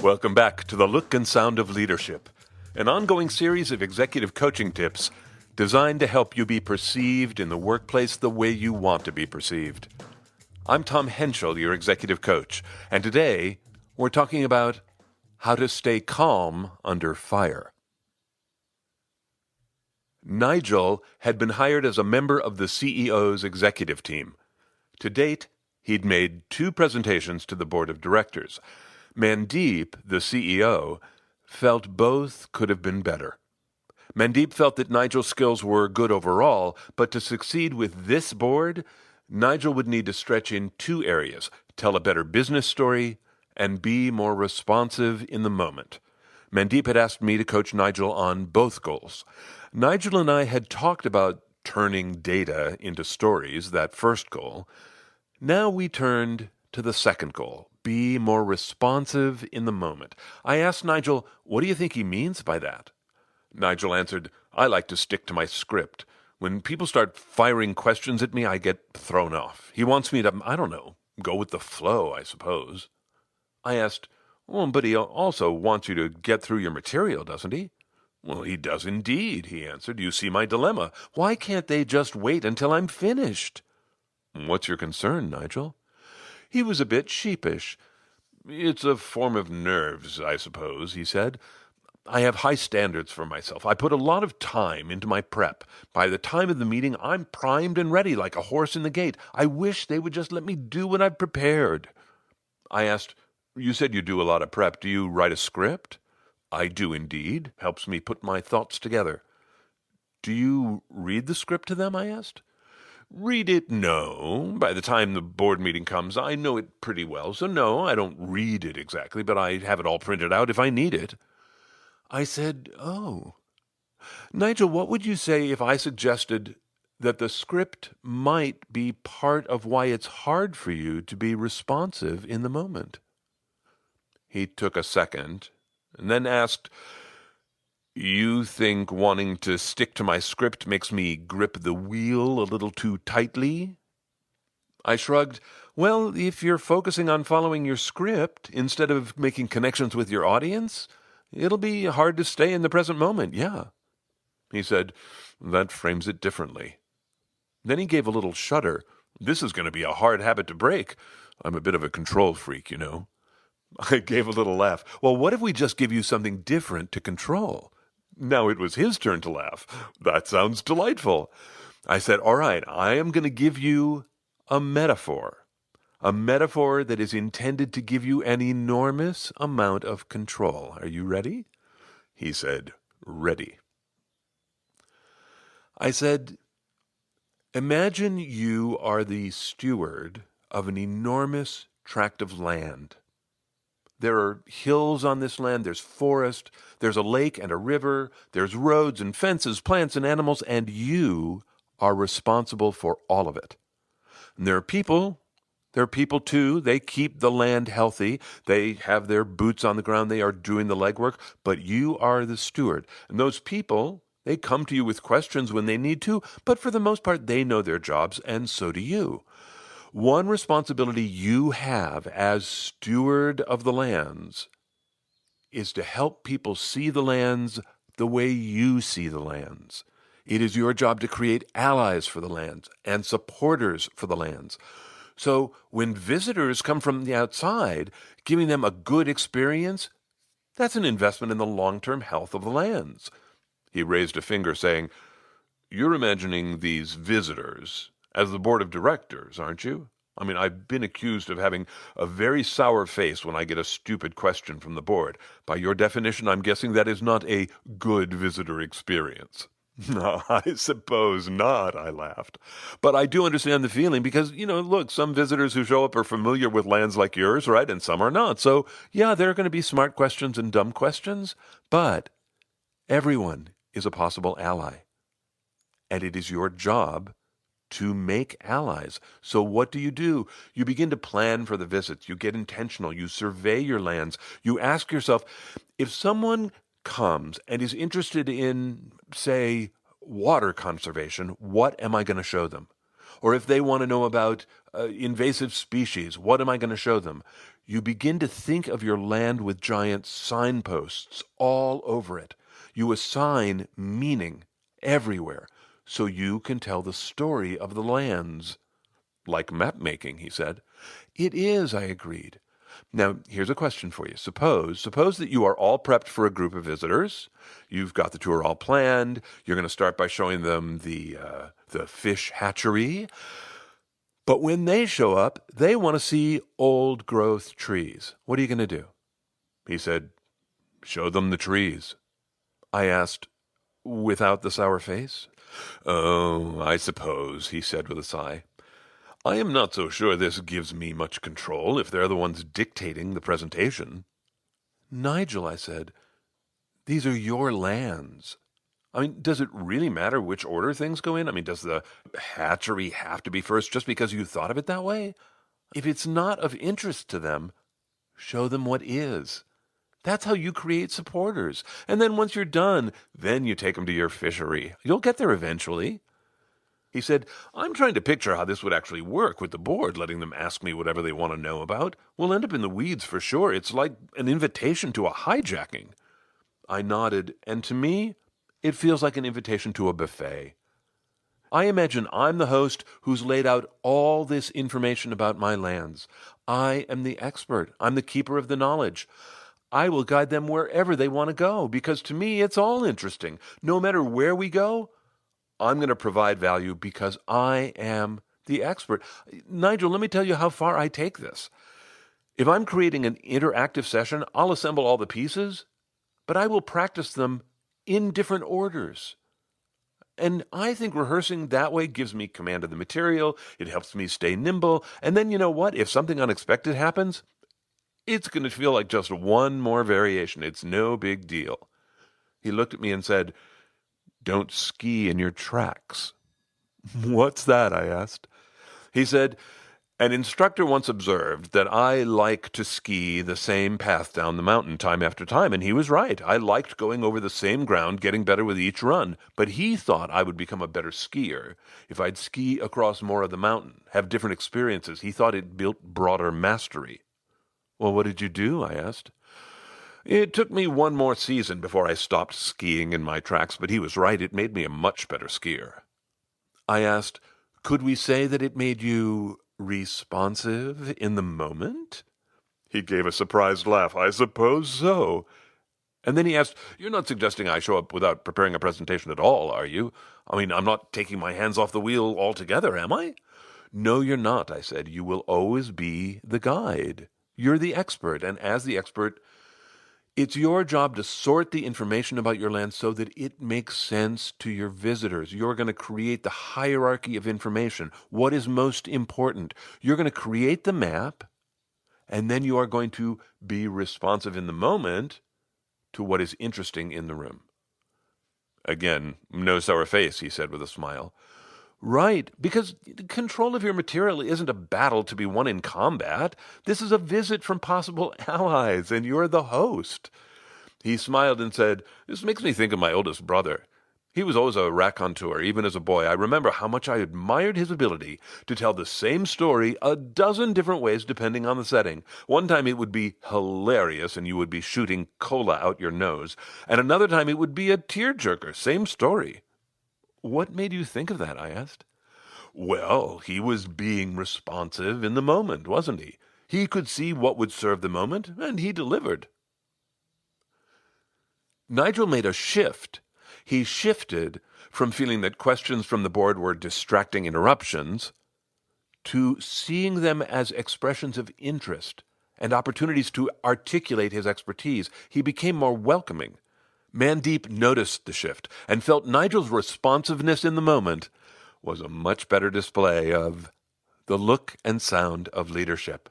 Welcome back to The Look and Sound of Leadership, an ongoing series of executive coaching tips designed to help you be perceived in the workplace the way you want to be perceived. I'm Tom Henschel, your executive coach, and today we're talking about how to stay calm under fire. Nigel had been hired as a member of the CEO's executive team. To date, he'd made 2 presentations to the board of directors. Mandeep, the CEO, felt both could have been better. Mandeep felt that Nigel's skills were good overall, but to succeed with this board, Nigel would need to stretch in 2 areas: tell a better business story and be more responsive in the moment. Mandeep had asked me to coach Nigel on both goals. Nigel and I had talked about turning data into stories, that first goal. Now we turned to the second goal: be more responsive in the moment. I asked Nigel, what do you think he means by that? Nigel answered, I like to stick to my script. When people start firing questions at me, I get thrown off. He wants me to, go with the flow, I suppose. I asked, well, but he also wants you to get through your material, doesn't he? Well, he does indeed, he answered. You see my dilemma. Why can't they just wait until I'm finished? What's your concern, Nigel? He was a bit sheepish. It's a form of nerves, I suppose, he said. I have high standards for myself. I put a lot of time into my prep. By the time of the meeting, I'm primed and ready like a horse in the gate. I wish they would just let me do what I've prepared. I asked, you said you do a lot of prep. Do you write a script? I do indeed. Helps me put my thoughts together. Do you read the script to them? I asked. Read it? No. By the time the board meeting comes, I know it pretty well. So no, I don't read it exactly, but I have it all printed out if I need it. I said, oh. Nigel, what would you say if I suggested that the script might be part of why it's hard for you to be responsive in the moment? He took a second and then asked, you think wanting to stick to my script makes me grip the wheel a little too tightly? I shrugged. Well, if you're focusing on following your script instead of making connections with your audience, it'll be hard to stay in the present moment, yeah. He said, that frames it differently. Then he gave a little shudder. This is going to be a hard habit to break. I'm a bit of a control freak, you know. I gave a little laugh. Well, what if we just give you something different to control? Now it was his turn to laugh. That sounds delightful. I said, all right, I am going to give you a metaphor that is intended to give you an enormous amount of control. Are you ready? He said, ready. I said, imagine you are the steward of an enormous tract of land. There are hills on this land, there's forest, there's a lake and a river, there's roads and fences, plants and animals, and you are responsible for all of it. And there are people too. They keep the land healthy. They have their boots on the ground. They are doing the legwork, but you are the steward. And those people, they come to you with questions when they need to, but for the most part, they know their jobs, and so do you. One responsibility you have as steward of the lands is to help people see the lands the way you see the lands. It is your job to create allies for the lands and supporters for the lands. So when visitors come from the outside, giving them a good experience, that's an investment in the long-term health of the lands. He raised a finger saying, you're imagining these visitors as the board of directors, aren't you? I mean, I've been accused of having a very sour face when I get a stupid question from the board. By your definition, I'm guessing that is not a good visitor experience. No, I suppose not, I laughed. But I do understand the feeling because, look, some visitors who show up are familiar with lands like yours, right? And some are not. So, yeah, there are going to be smart questions and dumb questions, but everyone is a possible ally. And it is your job to make allies. So what do? You begin to plan for the visits. You get intentional. You survey your lands. You ask yourself, if someone comes and is interested in, say, water conservation, what am I going to show them? Or if they want to know about invasive species, what am I going to show them? You begin to think of your land with giant signposts all over it. You assign meaning everywhere so you can tell the story of the lands. Like map making, he said. It is, I agreed. Now, here's a question for you. Suppose that you are all prepped for a group of visitors. You've got the tour all planned. You're going to start by showing them the fish hatchery. But when they show up, they want to see old-growth trees. What are you going to do? He said, show them the trees. I asked, without the sour face? Oh, I suppose, he said with a sigh. I am not so sure this gives me much control if they're the ones dictating the presentation. Nigel, I said, these are your lands. I mean, does it really matter which order things go in? I mean, does the hatchery have to be first just because you thought of it that way? If it's not of interest to them, show them what is. That's how you create supporters. And then once you're done, then you take them to your fishery. You'll get there eventually. He said, I'm trying to picture how this would actually work with the board, letting them ask me whatever they want to know about. We'll end up in the weeds for sure. It's like an invitation to a hijacking. I nodded, and to me, it feels like an invitation to a buffet. I imagine I'm the host who's laid out all this information about my lands. I am the expert. I'm the keeper of the knowledge. I will guide them wherever they want to go, because to me, it's all interesting. No matter where we go, I'm going to provide value because I am the expert. Nigel, let me tell you how far I take this. If I'm creating an interactive session, I'll assemble all the pieces, but I will practice them in different orders. And I think rehearsing that way gives me command of the material, it helps me stay nimble, and then you know what? If something unexpected happens, it's going to feel like just one more variation. It's no big deal. He looked at me and said, Don't ski in your tracks. What's that? I asked. He said, an instructor once observed that I like to ski the same path down the mountain time after time, and he was right. I liked going over the same ground, getting better with each run, but he thought I would become a better skier if I'd ski across more of the mountain, have different experiences. He thought it built broader mastery. Well, what did you do? I asked. It took me one more season before I stopped skiing in my tracks, but he was right. It made me a much better skier. I asked, could we say that it made you responsive in the moment? He gave a surprised laugh. I suppose so. And then he asked, you're not suggesting I show up without preparing a presentation at all, are you? I mean, I'm not taking my hands off the wheel altogether, am I? No, you're not, I said. You will always be the guide. You're the expert, and as the expert, it's your job to sort the information about your land so that it makes sense to your visitors. You're going to create the hierarchy of information. What is most important? You're going to create the map, and then you are going to be responsive in the moment to what is interesting in the room. Again, no sour face, he said with a smile. Right, because control of your material isn't a battle to be won in combat. This is a visit from possible allies, and you're the host. He smiled and said, this makes me think of my oldest brother. He was always a raconteur, even as a boy. I remember how much I admired his ability to tell the same story a dozen different ways depending on the setting. One time it would be hilarious and you would be shooting cola out your nose, and another time it would be a tearjerker, same story. What made you think of that? I asked. Well, he was being responsive in the moment, wasn't he? He could see what would serve the moment, and he delivered. Nigel made a shift. He shifted from feeling that questions from the board were distracting interruptions to seeing them as expressions of interest and opportunities to articulate his expertise. He became more welcoming. Mandeep noticed the shift and felt Nigel's responsiveness in the moment was a much better display of the look and sound of leadership.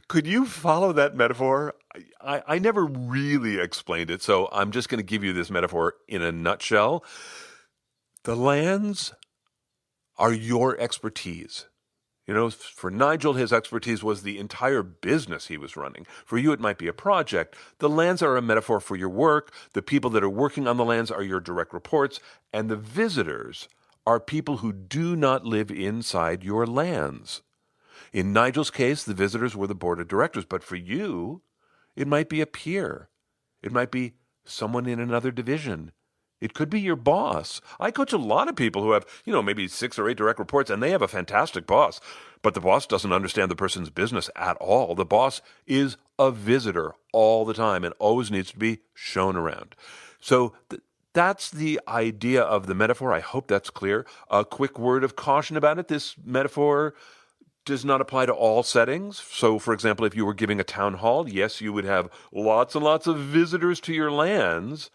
Could you follow that metaphor? I never really explained it, so I'm just going to give you this metaphor in a nutshell. The lands are your expertise. For Nigel, his expertise was the entire business he was running. For you, it might be a project. The lands are a metaphor for your work. The people that are working on the lands are your direct reports. And the visitors are people who do not live inside your lands. In Nigel's case, the visitors were the board of directors. But for you, it might be a peer. It might be someone in another division. It could be your boss. I coach a lot of people who have, maybe 6 or 8 direct reports, and they have a fantastic boss. But the boss doesn't understand the person's business at all. The boss is a visitor all the time and always needs to be shown around. So that's the idea of the metaphor. I hope that's clear. A quick word of caution about it. This metaphor does not apply to all settings. So, for example, if you were giving a town hall, yes, you would have lots and lots of visitors to your lands,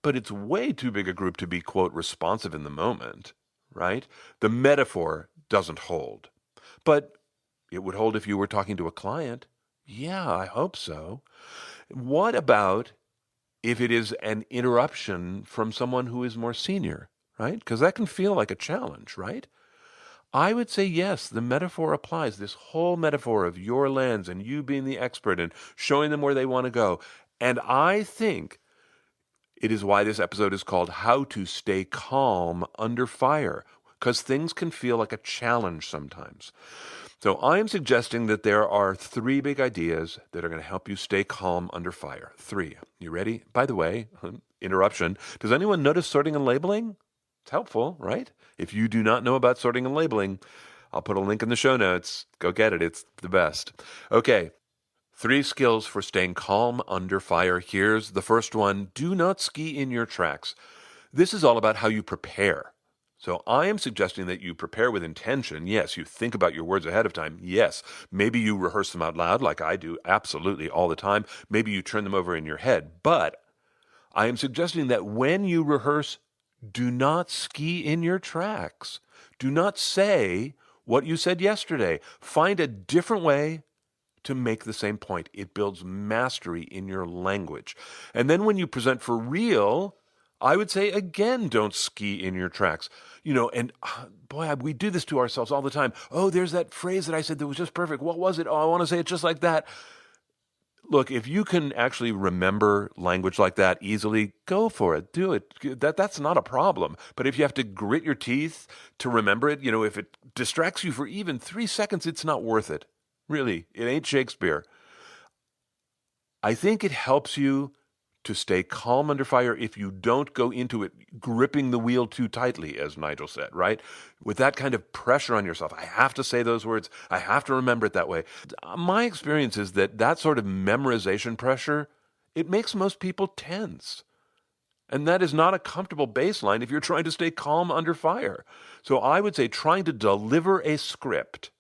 but it's way too big a group to be, quote, responsive in the moment, right? The metaphor doesn't hold. But it would hold if you were talking to a client. Yeah, I hope so. What about if it is an interruption from someone who is more senior, right? Because that can feel like a challenge, right? I would say yes, the metaphor applies. This whole metaphor of your lands and you being the expert and showing them where they want to go. And I think it is why this episode is called How to Stay Calm Under Fire, because things can feel like a challenge sometimes. So I am suggesting that there are 3 big ideas that are going to help you stay calm under fire. 3. You ready? By the way, interruption. Does anyone notice sorting and labeling? It's helpful, right? If you do not know about sorting and labeling, I'll put a link in the show notes. Go get it. It's the best. Okay. 3 skills for staying calm under fire. Here's the first one. Do not ski in your tracks. This is all about how you prepare. So I am suggesting that you prepare with intention. Yes, you think about your words ahead of time. Yes, maybe you rehearse them out loud like I do absolutely all the time. Maybe you turn them over in your head. But I am suggesting that when you rehearse, do not ski in your tracks. Do not say what you said yesterday. Find a different way to make the same point. It builds mastery in your language. And then when you present for real, I would say, again, don't ski in your tracks. Boy, we do this to ourselves all the time. Oh, there's that phrase that I said that was just perfect. What was it? Oh, I want to say it just like that. Look, if you can actually remember language like that easily, go for it. Do it. That's not a problem. But if you have to grit your teeth to remember it, if it distracts you for even 3 seconds, it's not worth it. Really, it ain't Shakespeare. I think it helps you to stay calm under fire if you don't go into it gripping the wheel too tightly, as Nigel said, right? With that kind of pressure on yourself. I have to say those words. I have to remember it that way. My experience is that sort of memorization pressure, it makes most people tense. And that is not a comfortable baseline if you're trying to stay calm under fire. So I would say trying to deliver a script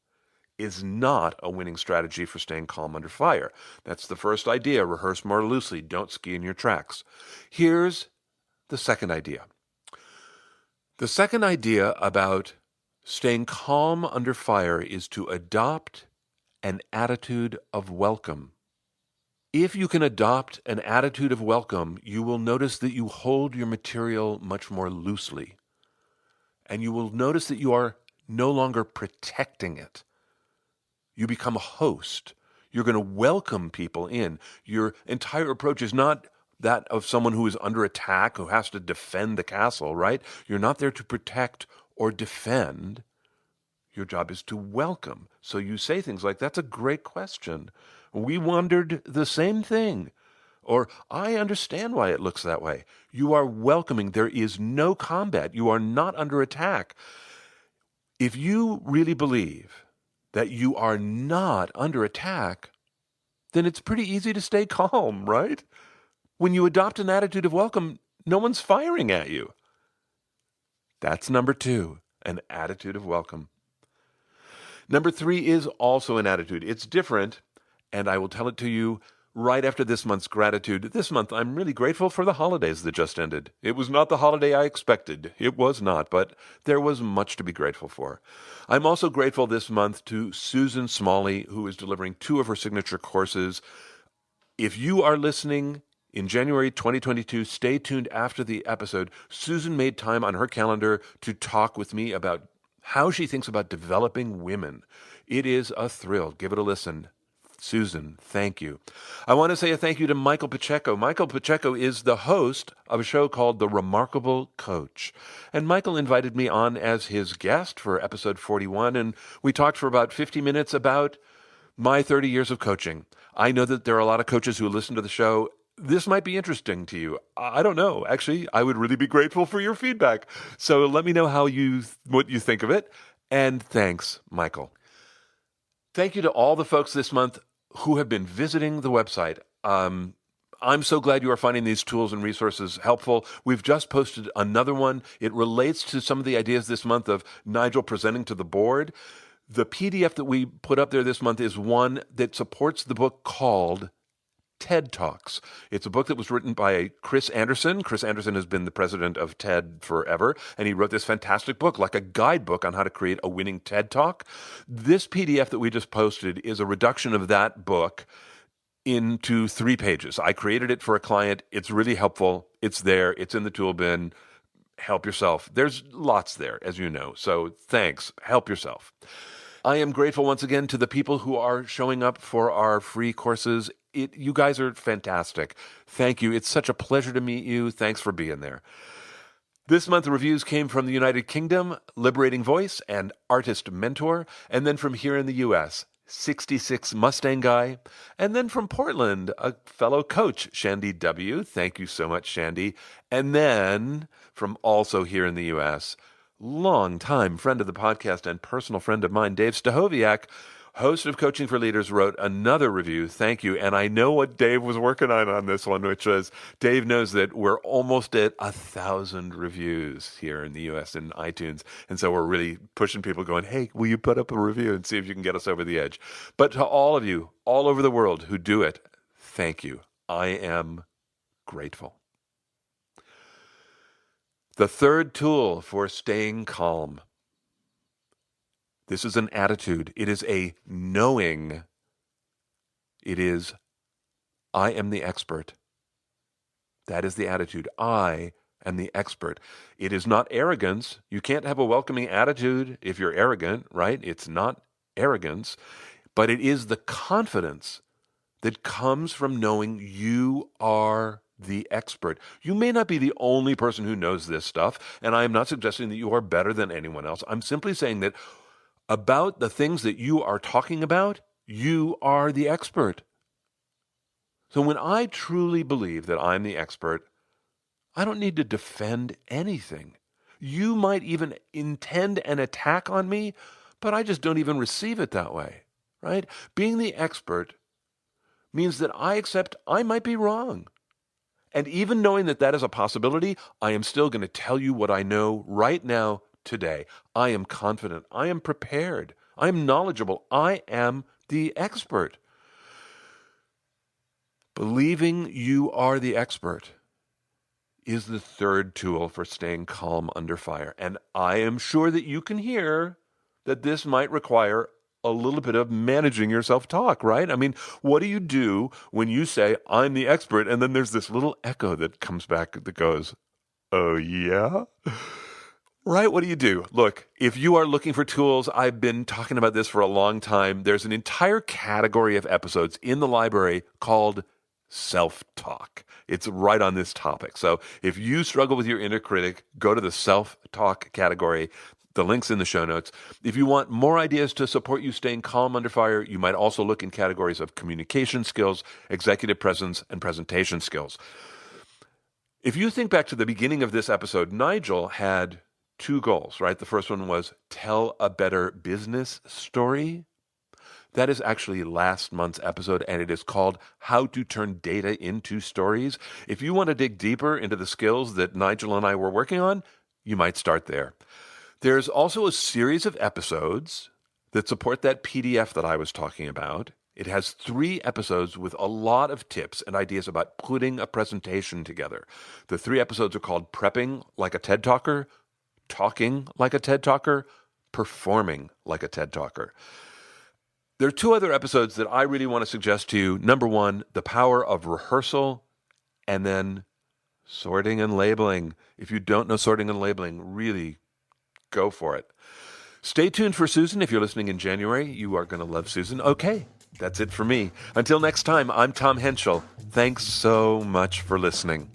is not a winning strategy for staying calm under fire. That's the first idea. Rehearse more loosely. Don't ski in your tracks. Here's the second idea. The second idea about staying calm under fire is to adopt an attitude of welcome. If you can adopt an attitude of welcome, you will notice that you hold your material much more loosely. And you will notice that you are no longer protecting it. You become a host. You're going to welcome people in. Your entire approach is not that of someone who is under attack, who has to defend the castle, right? You're not there to protect or defend. Your job is to welcome. So you say things like, that's a great question. We wondered the same thing. Or, I understand why it looks that way. You are welcoming. There is no combat. You are not under attack. If you really believe that you are not under attack, then it's pretty easy to stay calm, right? When you adopt an attitude of welcome, no one's firing at you. That's number 2, an attitude of welcome. Number 3 is also an attitude. It's different, and I will tell it to you right after this month's gratitude. This month, I'm really grateful for the holidays that just ended. It was not the holiday I expected. It was not, but there was much to be grateful for. I'm also grateful this month to Susan Smalley, who is delivering 2 of her signature courses. If you are listening in January 2022, stay tuned after the episode. Susan made time on her calendar to talk with me about how she thinks about developing women. It is a thrill. Give it a listen. Susan, thank you. I want to say a thank you to Michael Pacheco. Michael Pacheco is the host of a show called The Remarkable Coach. And Michael invited me on as his guest for episode 41, and we talked for about 50 minutes about my 30 years of coaching. I know that there are a lot of coaches who listen to the show. This might be interesting to you. I don't know. Actually, I would really be grateful for your feedback. So let me know what you think of it. And thanks, Michael. Thank you to all the folks this month who have been visiting the website. I'm so glad you are finding these tools and resources helpful. We've just posted another one. It relates to some of the ideas this month of Nigel presenting to the board. The PDF that we put up there this month is one that supports the book called TED Talks. It's a book that was written by Chris Anderson. Chris Anderson has been the president of TED forever, and he wrote this fantastic book, like a guidebook on how to create a winning TED Talk. This PDF that we just posted is a reduction of that book into 3 pages. I created it for a client. It's really helpful. It's there. It's in the tool bin. Help yourself. There's lots there, as you know. So thanks. Help yourself. I am grateful once again to the people who are showing up for our free courses. You guys are fantastic. Thank you. It's such a pleasure to meet you. Thanks for being there. This month, the reviews came from the United Kingdom, Liberating Voice, and Artist Mentor, and then from here in the U.S., 66 Mustang Guy, and then from Portland, a fellow coach, Shandy W. Thank you so much, Shandy. And then from also here in the U.S., longtime friend of the podcast and personal friend of mine, Dave Stachowiak, host of Coaching for Leaders, wrote another review. Thank you. And I know what Dave was working on this one, which was Dave knows that we're almost at 1,000 reviews here in the U.S. in iTunes. And so we're really pushing people going, hey, will you put up a review and see if you can get us over the edge? But to all of you all over the world who do it, thank you. I am grateful. The third tool for staying calm. This is an attitude. It is a knowing. It is, I am the expert. That is the attitude. I am the expert. It is not arrogance. You can't have a welcoming attitude if you're arrogant, right? It's not arrogance, but it is the confidence that comes from knowing you are the expert. You may not be the only person who knows this stuff, and I am not suggesting that you are better than anyone else. I'm simply saying that about the things that you are talking about, you are the expert. So when I truly believe that I'm the expert, I don't need to defend anything. You might even intend an attack on me, but I just don't even receive it that way, right? Being the expert means that I accept I might be wrong. And even knowing that that is a possibility, I am still going to tell you what I know right now, today. I am confident. I am prepared. I am knowledgeable. I am the expert. Believing you are the expert is the third tool for staying calm under fire. And I am sure that you can hear that this might require a little bit of managing your self-talk, right? I mean, what do you do when you say, I'm the expert, and then there's this little echo that comes back that goes, oh yeah? Right, what do you do? Look, if you are looking for tools, I've been talking about this for a long time. There's an entire category of episodes in the library called self-talk. It's right on this topic. So if you struggle with your inner critic, go to the self-talk category. The link's in the show notes. If you want more ideas to support you staying calm under fire, you might also look in categories of communication skills, executive presence, and presentation skills. If you think back to the beginning of this episode, Nigel had 2 goals, right? The first one was tell a better business story. That is actually last month's episode, and it is called How to Turn Data into Stories. If you want to dig deeper into the skills that Nigel and I were working on, you might start there. There's also a series of episodes that support that PDF that I was talking about. It has 3 episodes with a lot of tips and ideas about putting a presentation together. The 3 episodes are called Prepping Like a TED Talker, Talking Like a TED Talker, Performing Like a TED Talker. There are 2 other episodes that I really want to suggest to you. Number 1, the power of rehearsal, and then sorting and labeling. If you don't know sorting and labeling, really go for it. Stay tuned for Susan. If you're listening in January, you are going to love Susan. Okay, that's it for me. Until next time, I'm Tom Henschel. Thanks so much for listening.